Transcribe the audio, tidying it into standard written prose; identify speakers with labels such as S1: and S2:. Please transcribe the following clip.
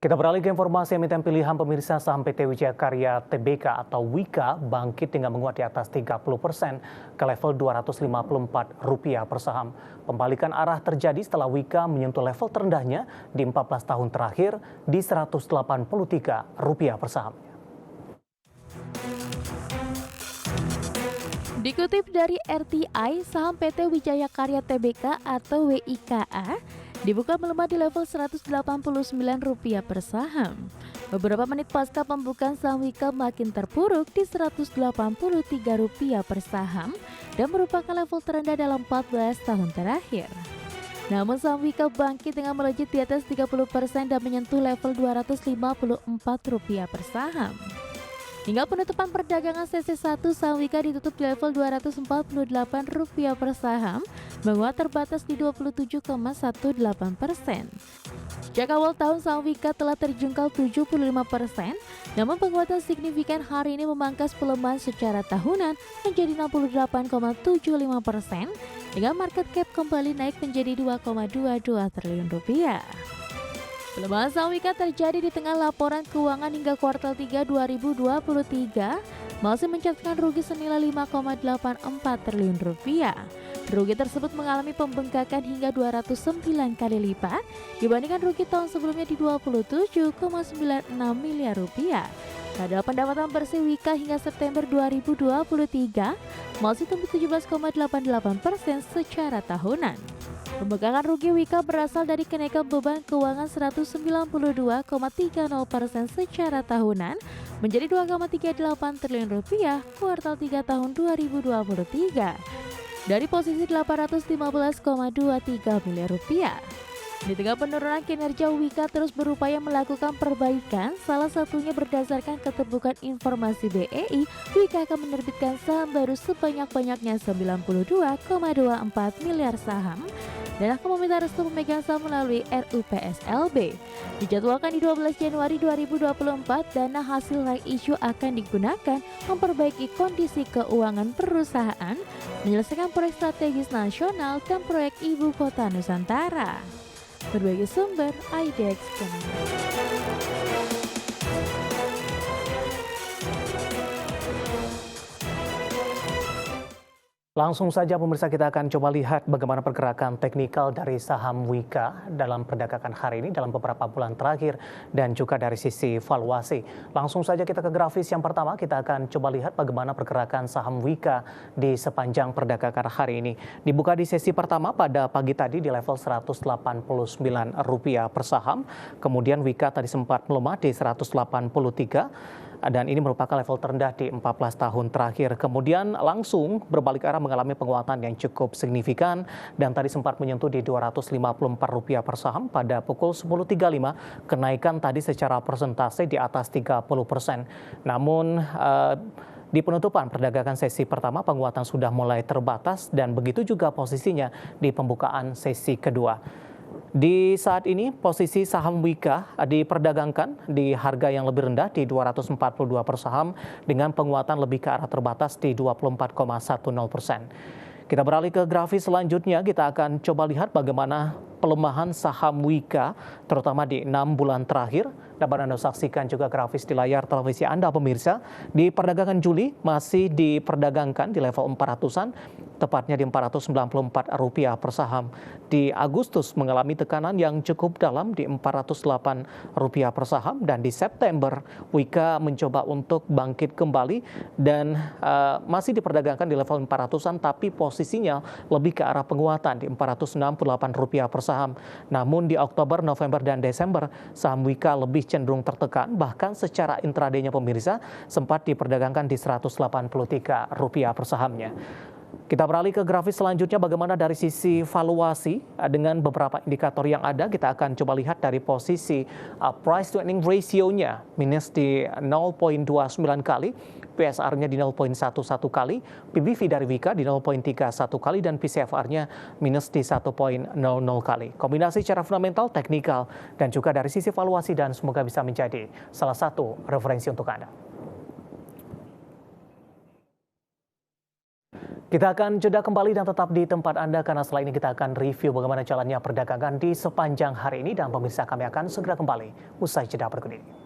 S1: Kita beralih ke informasi emiten pilihan pemirsa. Saham PT Wijaya Karya Tbk atau Wika bangkit dengan menguat di atas 30% ke level Rp254 per saham. Pembalikan arah terjadi setelah Wika menyentuh level terendahnya di 14 tahun terakhir di Rp183 per saham.
S2: Dikutip dari RTI, saham PT Wijaya Karya Tbk atau WIKA dibuka melemah di level Rp189 per saham. Beberapa menit pasca pembukaan, saham Wika makin terpuruk di Rp183 per saham dan merupakan level terendah dalam 14 tahun terakhir. Namun saham Wika bangkit dengan melejit di atas 30% dan menyentuh level Rp254 per saham. Hingga penutupan perdagangan sesi 1, saham Wika ditutup di level Rp248 per saham, menguat terbatas di 27,18%. Sejak awal tahun, saham Wika telah terjungkal 75%, namun penguatan signifikan hari ini memangkas pelemahan secara tahunan menjadi 68,75%, hingga market cap kembali naik menjadi Rp2,22 triliun. Pelemahan saham Wika terjadi di tengah laporan keuangan hingga kuartal 3 2023 masih mencatatkan rugi senilai Rp5,84 triliun. Rugi tersebut mengalami pembengkakan hingga 209 kali lipat dibandingkan rugi tahun sebelumnya di Rp27,96 miliar. Padahal pendapatan bersih Wika hingga September 2023 masih tumbuh 17,88% secara tahunan. Pembengkakan rugi Wika berasal dari kenaikan beban keuangan 192,30% secara tahunan menjadi Rp2,38 triliun kuartal 3 tahun 2023 dari posisi Rp815,23 miliar. Di tengah penurunan kinerja, Wika terus berupaya melakukan perbaikan, salah satunya berdasarkan keterbukaan informasi BEI, Wika akan menerbitkan saham baru sebanyak-banyaknya 92,24 miliar saham dan akan meminta restu pemegang saham melalui RUPSLB. Dijadwalkan di 12 Januari 2024, dana hasil right issue akan digunakan memperbaiki kondisi keuangan perusahaan, menyelesaikan proyek strategis nasional dan proyek Ibu Kota Nusantara. Berbagai sumber, IDEX Channel.
S1: Langsung saja pemirsa, kita akan coba lihat bagaimana pergerakan teknikal dari saham Wika dalam perdagangan hari ini dalam beberapa bulan terakhir dan juga dari sisi valuasi. Langsung saja kita ke grafis yang pertama, kita akan coba lihat bagaimana pergerakan saham Wika di sepanjang perdagangan hari ini. Dibuka di sesi pertama pada pagi tadi di level Rp189 per saham, kemudian Wika tadi sempat melemah di 183. Dan ini merupakan level terendah di 14 tahun terakhir. Kemudian langsung berbalik arah mengalami penguatan yang cukup signifikan dan tadi sempat menyentuh di Rp254 per saham pada pukul 10.35. Kenaikan tadi secara persentase di atas 30%. Namun di penutupan perdagangan sesi pertama, penguatan sudah mulai terbatas dan begitu juga posisinya di pembukaan sesi kedua. Di saat ini posisi saham Wika diperdagangkan di harga yang lebih rendah di 242 per saham dengan penguatan lebih ke arah terbatas di 24,10%. Kita beralih ke grafis selanjutnya, kita akan coba lihat bagaimana pelemahan saham Wika terutama di 6 bulan terakhir. Dapat Anda saksikan juga grafis di layar televisi Anda pemirsa. Di perdagangan Juli masih diperdagangkan di level 400-an, tepatnya di Rp494 per saham. Di Agustus mengalami tekanan yang cukup dalam di Rp408 per saham dan di September Wika mencoba untuk bangkit kembali dan masih diperdagangkan di level 400-an tapi posisinya lebih ke arah penguatan di Rp468 per saham. Namun di Oktober, November dan Desember saham Wika lebih cenderung tertekan, bahkan secara intraday-nya pemirsa sempat diperdagangkan di Rp183 per sahamnya. Kita beralih ke grafis selanjutnya, bagaimana dari sisi valuasi dengan beberapa indikator yang ada. Kita akan coba lihat dari posisi price to earning ratio-nya minus di 0,29 kali, PSR-nya di 0,11 kali, PBV dari Wika di 0,31 kali, dan PCFR-nya minus di 1,00 kali. Kombinasi secara fundamental, teknikal, dan juga dari sisi valuasi, dan semoga bisa menjadi salah satu referensi untuk Anda. Kita akan jeda kembali dan tetap di tempat Anda karena setelah ini kita akan review bagaimana jalannya perdagangan di sepanjang hari ini dan pemirsa kami akan segera kembali usai jeda berikut ini.